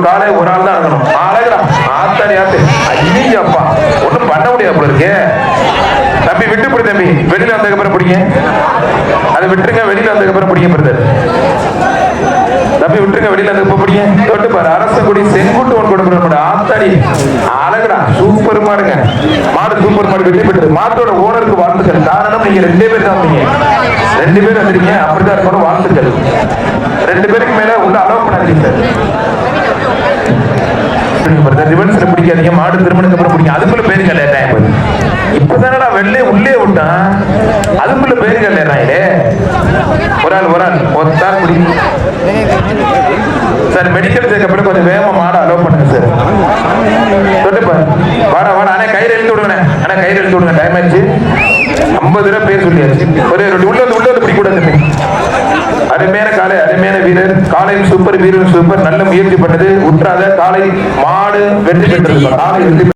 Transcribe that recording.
காலை ஒரு ஆள் தான் இருக்கணும். அழகுடா ஆத்தாடி ஆத்து. ஐயப்பா ஒண்ணும் பண்ண முடியாது போல இருக்கு. தம்பி விட்டு போடு தம்பி, வெளியில வந்ததுக்கு அப்புறம் பிடிங்க. அதை விட்டுருங்க, வெளியில வந்ததுக்கு அப்புறம் பிடிங்க பிரதர். தம்பி விட்டுருங்க, வெளியில வந்து பிடிங்க. தொட்டு பாரு, அரசங்குடி செங்குட்டு ஒன்று கொடுக்கணும். ஆத்தாடி அழகுடா, சூப்பர் மாடுங்க. மாடு சூப்பர் மாடு, வெற்றி பெற்று. மாட்டோட ஓனருக்கு வாழ்த்துக்கள். காரணம் நீங்க 2 பேர் தான் வந்தீங்க, 2 பேர் வந்துருக்கீங்க. அப்படிதான் இருக்கணும், வாழ்த்துக்கள். 2 பேருக்கு மேல உள்ள அலோவ் பண்ணாதீங்க சார். ரிவர்ஸ்ல பிடிக்காதீங்க. மாடு திருமணத்துக்கு அப்புறம் பிடிங்க. அதுக்குள்ள பேருங்க லேட் ஆகும். இப்பதானடா வெள்ளே உள்ளே விட்டான், அதுக்குள்ள பேருங்க லேட் ஆயிடு. ஒரு ஆள் ஒருத்தார் பிடி சார். மெடிக்கல் சேர்க்கப்பட கொஞ்சம் வேகமா மாட அலோவ் பண்ணுங்க சார். தொட்டுப்பா வாடா வாடா. அண்ணா கயிறு எழுத்து விடுங்க, அண்ணா கயிறு எழுத்து விடுங்க. டைம் ஆயிடுச்சு. 50 ரூபா பேர் சொல்லியாச்சு. ஒரு உள்ள வந்து பிடிக்கூடாது. அருமையான காலை, அருமையான வீரர். காலையும் சூப்பர், வீரரும் சூப்பர். நல்ல முயற்சி பண்ணது. உற்றாத காலை மாடு வெற்றி பெற்றது. காலை